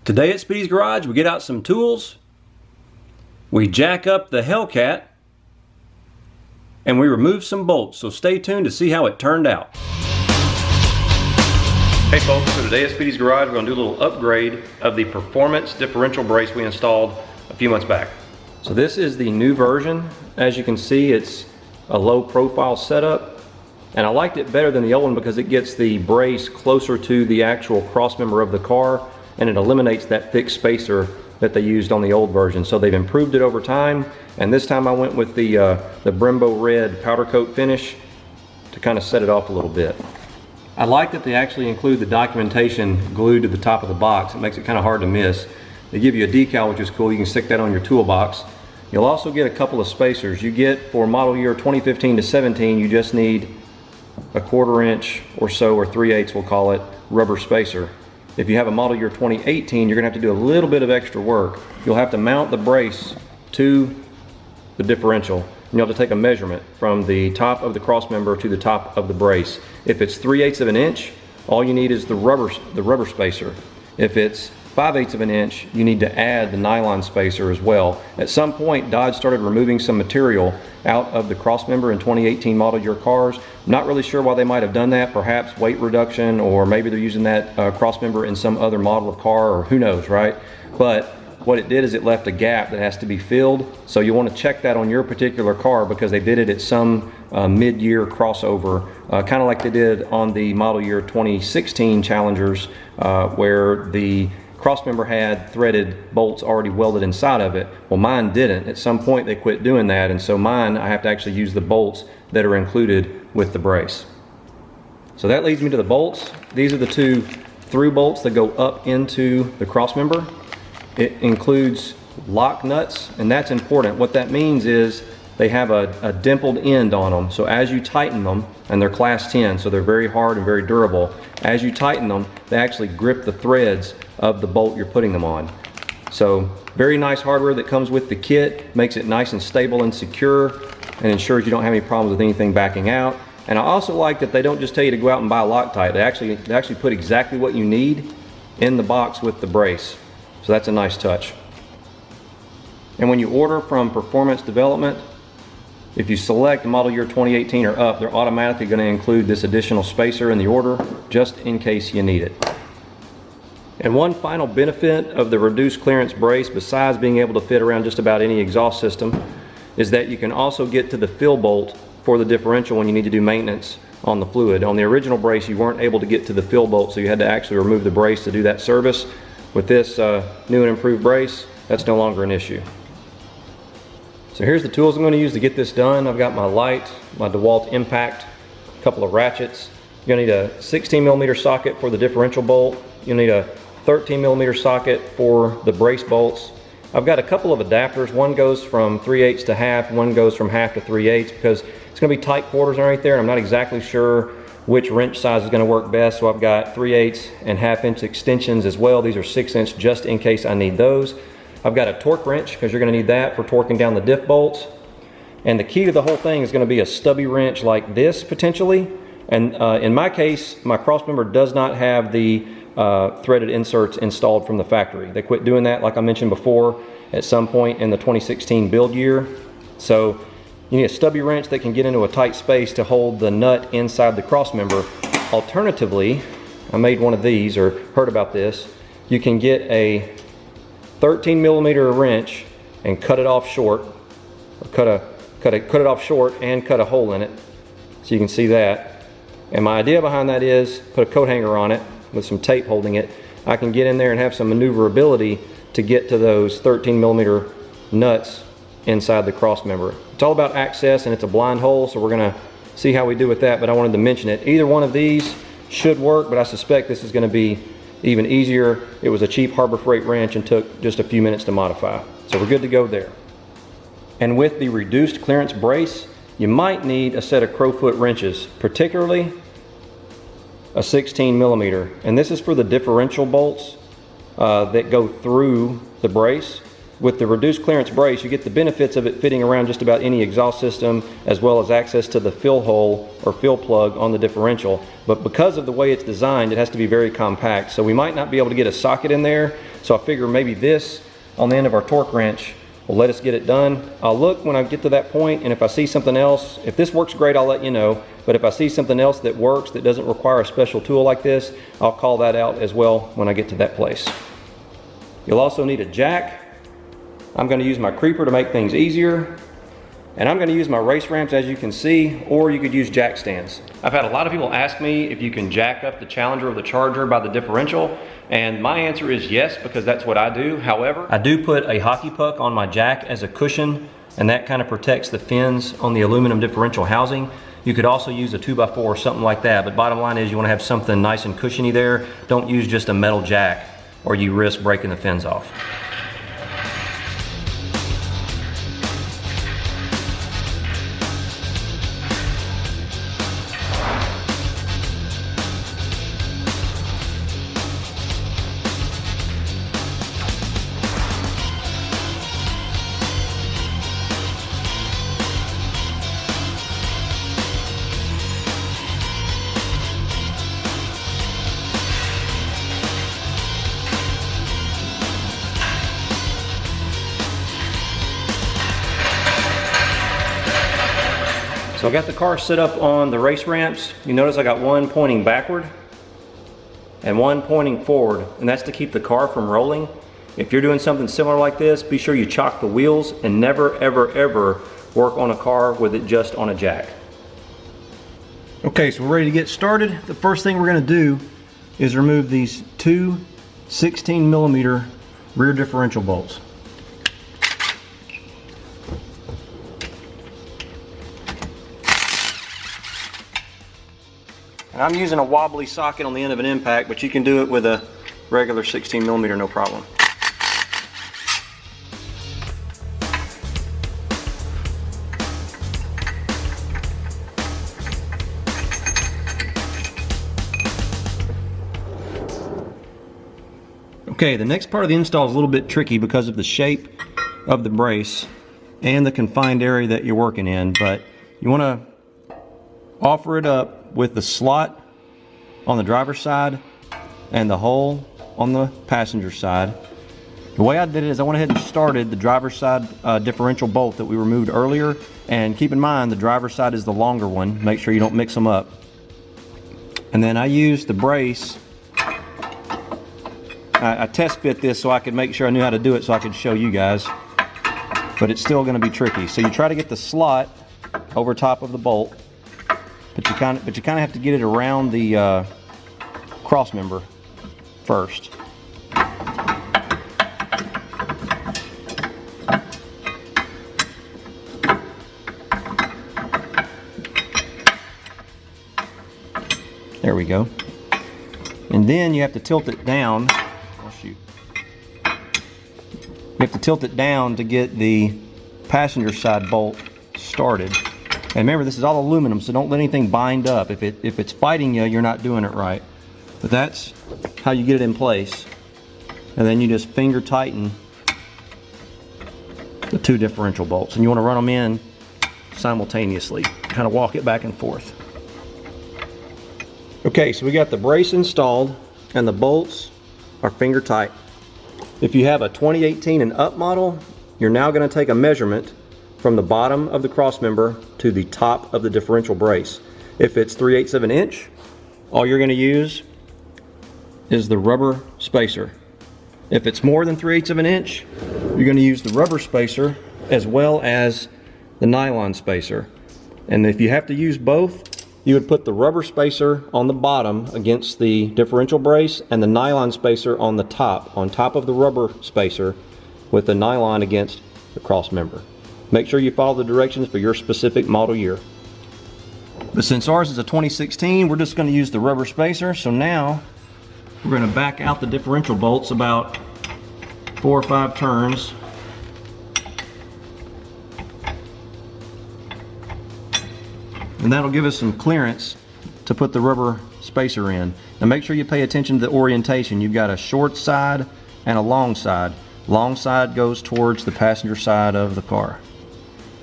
Today at Speedy's Garage, we get out some tools, we jack up the Hellcat, and we remove some bolts. So stay tuned to see how it turned out. Hey folks, so today at Speedy's Garage, we're going to do a little upgrade of the performance differential brace we installed a few months back. So this is the new version. As you can see, it's a low profile setup, and I liked it better than the old one because it gets the brace closer to the actual crossmember of the car, and it eliminates that thick spacer that they used on the old version. So they've improved it over time, and this time I went with the Brembo red powder coat finish to kind of set it off a little bit. I like that they actually include the documentation glued to the top of the box. It makes it kind of hard to miss. They give you a decal, which is cool. You can stick that on your toolbox. You'll also get a couple of spacers. You get, for model year 2015 to 17, you just need a 1/4 inch or so, or 3/8 we'll call it, rubber spacer. If you have a model year 2018, you're gonna have to do a little bit of extra work. You'll have to mount the brace to the differential. And you'll have to take a measurement from the top of the crossmember to the top of the brace. If it's 3/8 of an inch, all you need is the rubber spacer. If it's 5/8 of an inch, you need to add the nylon spacer as well. At some point, Dodge started removing some material out of the crossmember in 2018 model year cars. I'm not really sure why they might have done that. Perhaps weight reduction, or maybe they're using that crossmember in some other model of car, or who knows, right? But what it did is it left a gap that has to be filled. So you want to check that on your particular car, because they did it at some mid-year crossover, kind of like they did on the model year 2016 Challengers, where the crossmember had threaded bolts already welded inside of it. Well, mine didn't. At some point they quit doing that, and so mine, I have to actually use the bolts that are included with the brace. So that leads me to the bolts. These are the two through bolts that go up into the crossmember. It includes lock nuts, and that's important. What that means is they have a dimpled end on them. So as you tighten them, and they're class 10, so they're very hard and very durable, as you tighten them, they actually grip the threads of the bolt you're putting them on. So very nice hardware that comes with the kit, makes it nice and stable and secure, and ensures you don't have any problems with anything backing out. And I also like that they don't just tell you to go out and buy Loctite. They actually put exactly what you need in the box with the brace. So that's a nice touch. And when you order from Per4mance Development, if you select model year 2018 or up, they're automatically going to include this additional spacer in the order, just in case you need it. And one final benefit of the reduced clearance brace, besides being able to fit around just about any exhaust system, is that you can also get to the fill bolt for the differential when you need to do maintenance on the fluid. On the original brace, you weren't able to get to the fill bolt, so you had to actually remove the brace to do that service. With this new and improved brace, that's no longer an issue. So here's the tools I'm going to use to get this done. I've got my light, my DeWalt impact, a couple of ratchets. You're going to need a 16mm socket for the differential bolt. You'll need a 13mm socket for the brace bolts. I've got a couple of adapters. One goes from 3/8 to half, one goes from half to 3/8, because it's going to be tight quarters right there, and I'm not exactly sure which wrench size is going to work best. So I've got 3/8 and 1/2 inch extensions as well. These are 6 inch just in case I need those. I've got a torque wrench, because you're going to need that for torquing down the diff bolts. And the key to the whole thing is going to be a stubby wrench like this, potentially. And in my case, my crossmember does not have the threaded inserts installed from the factory. They quit doing that, like I mentioned before, at some point in the 2016 build year. So you need a stubby wrench that can get into a tight space to hold the nut inside the crossmember. Alternatively, I made one of these, or heard about this. You can get a 13mm wrench and cut it off short, or cut it off short and cut a hole in it, so you can see that. And my idea behind that is put a coat hanger on it with some tape holding it. I can get in there and have some maneuverability to get to those 13mm nuts inside the crossmember. It's all about access, and it's a blind hole, so we're gonna see how we do with that, but I wanted to mention it. Either one of these should work, but I suspect this is gonna be even easier. It was a cheap Harbor Freight wrench and took just a few minutes to modify. So we're good to go there. And with the reduced clearance brace, you might need a set of crowfoot wrenches, particularly a 16mm. And this is for the differential bolts that go through the brace. With the reduced clearance brace, you get the benefits of it fitting around just about any exhaust system, as well as access to the fill hole or fill plug on the differential. But because of the way it's designed, it has to be very compact. So we might not be able to get a socket in there. So I figure maybe this on the end of our torque wrench will let us get it done. I'll look when I get to that point, and if I see something else, if this works great, I'll let you know. But if I see something else that works that doesn't require a special tool like this, I'll call that out as well when I get to that place. You'll also need a jack. I'm going to use my creeper to make things easier. And I'm going to use my race ramps, as you can see, or you could use jack stands. I've had a lot of people ask me if you can jack up the Challenger or the Charger by the differential, and my answer is yes, because that's what I do. However, I do put a hockey puck on my jack as a cushion, and that kind of protects the fins on the aluminum differential housing. You could also use a 2x4 or something like that, but bottom line is you want to have something nice and cushiony there. Don't use just a metal jack, or you risk breaking the fins off. So I got the car set up on the race ramps. You notice I got one pointing backward and one pointing forward, and that's to keep the car from rolling. If you're doing something similar like this, be sure you chock the wheels and never, ever, ever work on a car with it just on a jack. Okay, so we're ready to get started. The first thing we're gonna do is remove these two 16mm rear differential bolts. And I'm using a wobbly socket on the end of an impact, but you can do it with a regular 16mm, no problem. Okay, the next part of the install is a little bit tricky because of the shape of the brace and the confined area that you're working in, but you want to offer it up with the slot on the driver's side and the hole on the passenger side. The way I did it is I went ahead and started the driver's side differential bolt that we removed earlier, and keep in mind the driver's side is the longer one. Make sure you don't mix them up. And then I used the brace. I test fit this so I could make sure I knew how to do it so I could show you guys, but it's still going to be tricky. So you try to get the slot over top of the bolt, but you kind of have to get it around the cross member first. There we go. And then you have to tilt it down. Oh shoot. You have to tilt it down to get the passenger side bolt started. And remember, this is all aluminum, so don't let anything bind up. If it's fighting you, you're not doing it right. But that's how you get it in place. And then you just finger tighten the two differential bolts. And you want to run them in simultaneously. Kind of walk it back and forth. Okay, so we got the brace installed and the bolts are finger tight. If you have a 2018 and up model, you're now going to take a measurement from the bottom of the cross member to the top of the differential brace. If it's 3/8 of an inch, all you're going to use is the rubber spacer. If it's more than 3/8 of an inch, you're going to use the rubber spacer as well as the nylon spacer. And if you have to use both, you would put the rubber spacer on the bottom against the differential brace and the nylon spacer on top of the rubber spacer, with the nylon against the cross member. Make sure you follow the directions for your specific model year. But since ours is a 2016, we're just going to use the rubber spacer. So now we're going to back out the differential bolts about 4 or 5 turns. And that'll give us some clearance to put the rubber spacer in. Now make sure you pay attention to the orientation. You've got a short side and a long side. Long side goes towards the passenger side of the car.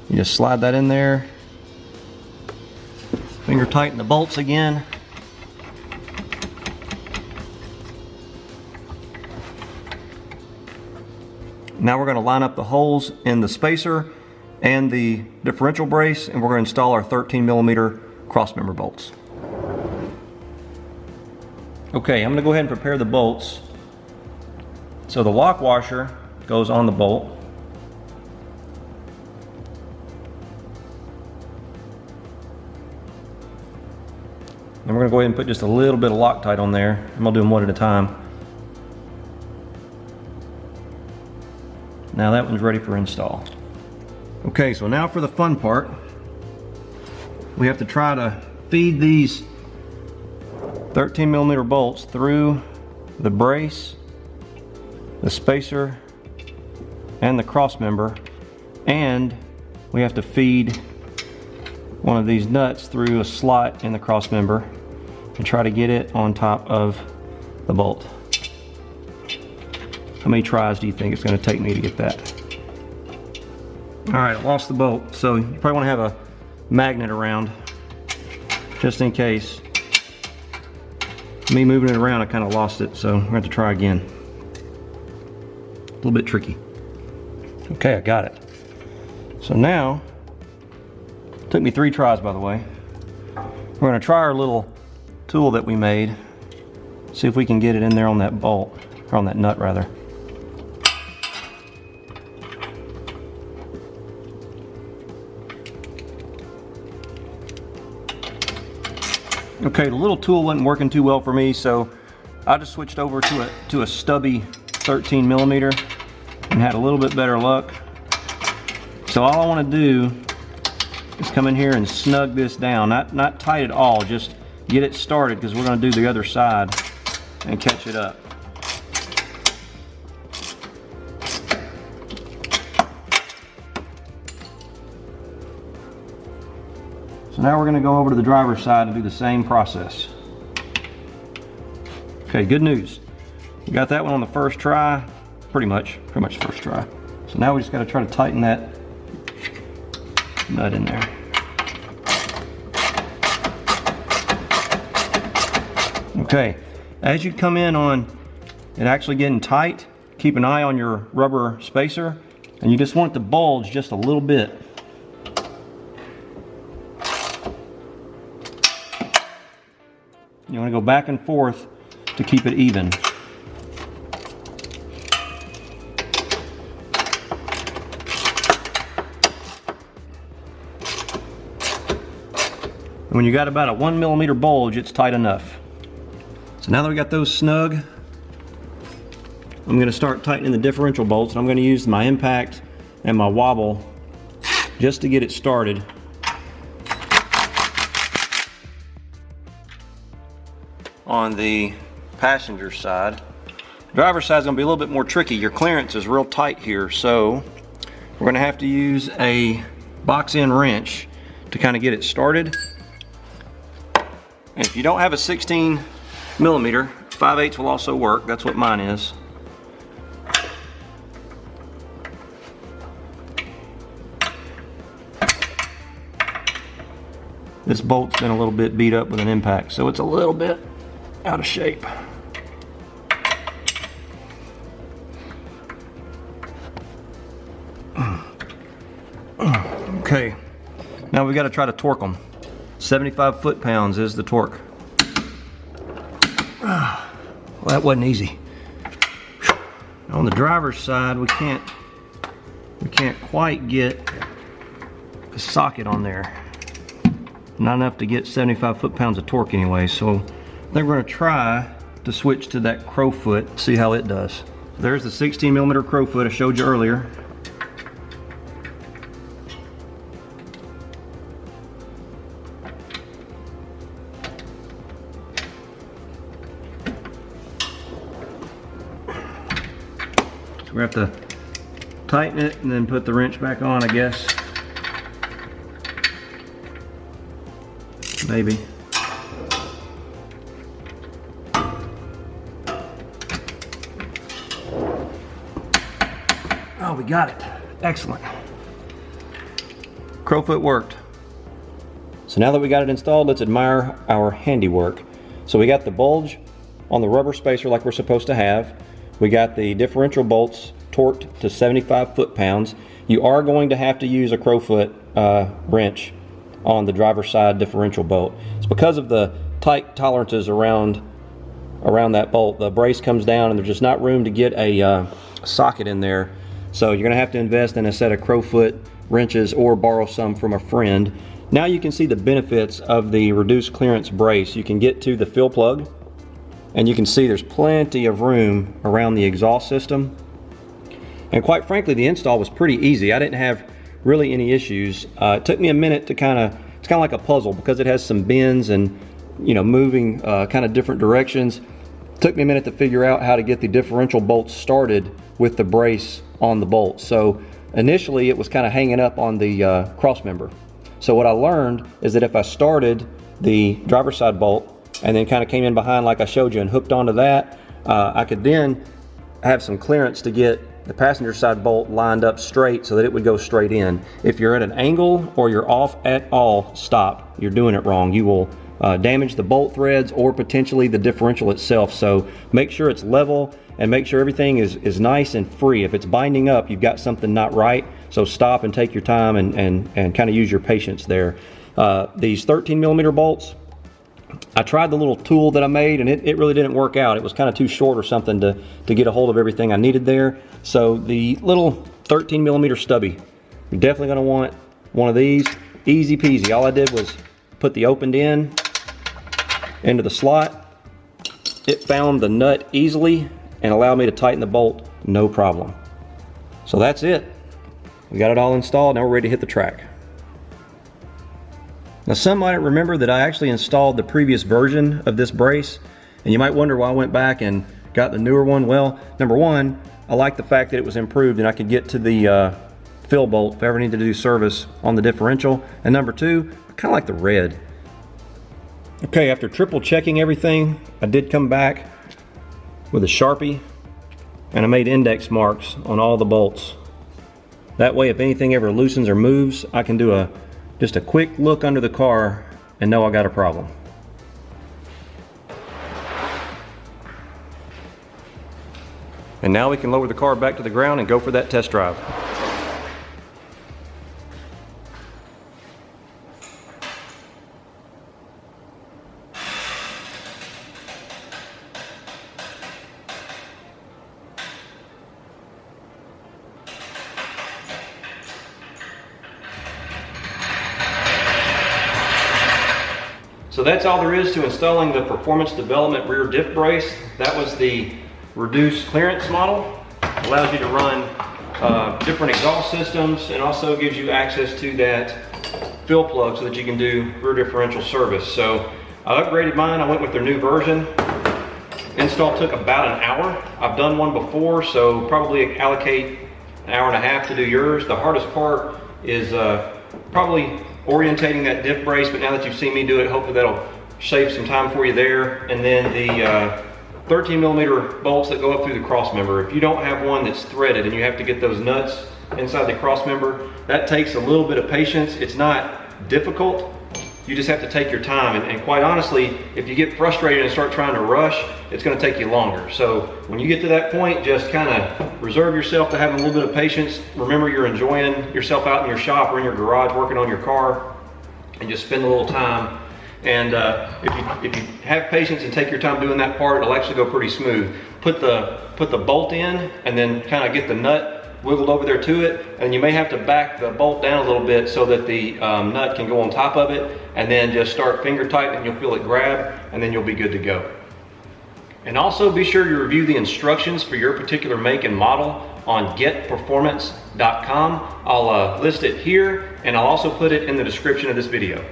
You just slide that in there. Finger tighten the bolts again. Now we're going to line up the holes in the spacer and the differential brace, and we're going to install our 13mm crossmember bolts. Okay, I'm going to go ahead and prepare the bolts. So the lock washer goes on the bolt. And we're going to go ahead and put just a little bit of Loctite on there. I'm going to do them one at a time. Now that one's ready for install. Okay, so now for the fun part. We have to try to feed these 13mm bolts through the brace, the spacer, and the crossmember, and we have to feed one of these nuts through a slot in the crossmember and try to get it on top of the bolt. How many tries do you think it's going to take me to get that? Alright, I lost the bolt, so you probably want to have a magnet around just in case. Me moving it around, I kind of lost it, so we're going to have to try again. A little bit tricky. Okay, I got it. So now, it took me 3 tries, by the way. We're going to try our little tool that we made, see if we can get it in there on that bolt, or on that nut rather. Okay, the little tool wasn't working too well for me, so I just switched over to a stubby 13mm and had a little bit better luck. So all I want to do is come in here and snug this down, not tight at all, just get it started, because we're going to do the other side and catch it up. So now we're going to go over to the driver's side and do the same process. Okay, good news. We got that one on the first try, pretty much first try. So now we just got to try to tighten that nut in there. Okay, as you come in on it actually getting tight, keep an eye on your rubber spacer, and you just want it to bulge just a little bit. You want to go back and forth to keep it even. When you got about a 1mm bulge, it's tight enough. So now that we got those snug, I'm going to start tightening the differential bolts, and I'm going to use my impact and my wobble just to get it started. On the passenger side. Driver's side is going to be a little bit more tricky. Your clearance is real tight here, so we're going to have to use a box-end wrench to kind of get it started. And if you don't have a 16mm, 5/8 will also work. That's what mine is. This bolt's been a little bit beat up with an impact, so it's a little bit out of shape. Okay, now we got to try to torque them. 75 foot-pounds is the torque. Well, that wasn't easy. On the driver's side, we can't quite get a socket on there. Not enough to get 75 foot-pounds of torque anyway, so I think we're going to try to switch to that crowfoot, see how it does. There's the 16mm crowfoot I showed you earlier. So we have to tighten it and then put the wrench back on, I guess. Maybe. Oh, we got it. Excellent. Crowfoot worked. So now that we got it installed, let's admire our handiwork. So we got the bulge on the rubber spacer like we're supposed to have. We got the differential bolts torqued to 75 foot-pounds. You are going to have to use a crowfoot wrench on the driver's side differential bolt. It's because of the tight tolerances around that bolt. The brace comes down and there's just not room to get a socket in there. So you're gonna have to invest in a set of crowfoot wrenches or borrow some from a friend. Now you can see the benefits of the reduced clearance brace. You can get to the fill plug and you can see there's plenty of room around the exhaust system. And quite frankly, the install was pretty easy. I didn't have really any issues. It took me a minute to it's kind of like a puzzle because it has some bends and moving kind of different directions. It took me a minute to figure out how to get the differential bolts started with the brace on the bolt. So initially it was kind of hanging up on the crossmember. So what I learned is that if I started the driver's side bolt and then kind of came in behind like I showed you and hooked onto that, I could then have some clearance to get the passenger side bolt lined up straight so that it would go straight in. If you're at an angle or you're off at all, stop. You're doing it wrong. You will damage the bolt threads or potentially the differential itself. So make sure it's level and make sure everything is nice and free. If it's binding up, you've got something not right. So stop and take your time and kind of use your patience there. These 13mm bolts, I tried the little tool that I made and it really didn't work out. It was kind of too short or something to get a hold of everything I needed there. So the little 13mm stubby, you're definitely going to want one of these. Easy peasy. All I did was put the opened end into the slot. It found the nut easily and allowed me to tighten the bolt no problem. So that's it. We got it all installed. Now we're ready to hit the track. Now some might remember that I actually installed the previous version of this brace, and you might wonder why I went back and got the newer one. Well, number one, I like the fact that it was improved and I could get to the fill bolt if I ever need to do service on the differential. And number two, I kind of like the red. Okay, after triple checking everything, I did come back with a Sharpie and I made index marks on all the bolts. That way if anything ever loosens or moves, I can do just a quick look under the car and know I got a problem. And now we can lower the car back to the ground and go for that test drive. So that's all there is to installing the Per4mance Development rear diff brace. That was the reduced clearance model. It allows you to run different exhaust systems and also gives you access to that fill plug so that you can do rear differential service. So I upgraded mine. I went with their new version. Install took about an hour. I've done one before, so probably allocate an hour and a half to do yours. The hardest part is probably orientating that diff brace, but now that you've seen me do it, hopefully that'll save some time for you there. And then the 13mm bolts that go up through the crossmember. If you don't have one that's threaded and you have to get those nuts inside the crossmember, that takes a little bit of patience. It's not difficult. You just have to take your time. And quite honestly, if you get frustrated and start trying to rush, it's going to take you longer. So when you get to that point, just kind of reserve yourself to having a little bit of patience. Remember, you're enjoying yourself out in your shop or in your garage working on your car, and just spend a little time. And if you have patience and take your time doing that part, it'll actually go pretty smooth. Put the bolt in and then kind of get the nut wiggled over there to it, and you may have to back the bolt down a little bit so that the nut can go on top of it, and then just start finger tightening. You'll feel it grab, and then you'll be good to go. And also be sure to review the instructions for your particular make and model on getperformance.com. I'll list it here, and I'll also put it in the description of this video.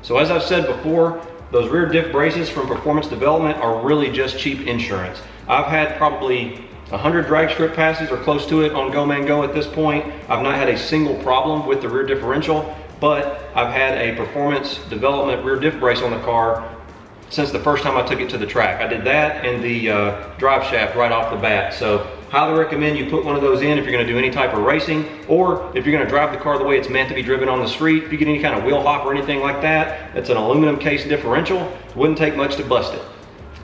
So as I've said before, those rear diff braces from Per4mance Development are really just cheap insurance. I've had probably 100 drag strip passes or close to it on Go Man Go at this point. I've not had a single problem with the rear differential, but I've had a Per4mance Development rear diff brace on the car since the first time I took it to the track. I did that and the drive shaft right off the bat. So highly recommend you put one of those in if you're going to do any type of racing, or if you're going to drive the car the way it's meant to be driven on the street. If you get any kind of wheel hop or anything like that, it's an aluminum case differential. It wouldn't take much to bust it.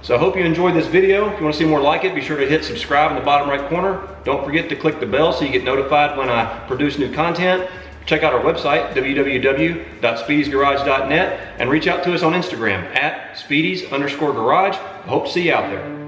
So I hope you enjoyed this video. If you want to see more like it, be sure to hit subscribe in the bottom right corner. Don't forget to click the bell so you get notified when I produce new content. Check out our website, www.speedysgarage.net, and reach out to us on Instagram at @speedys_garage. I hope to see you out there.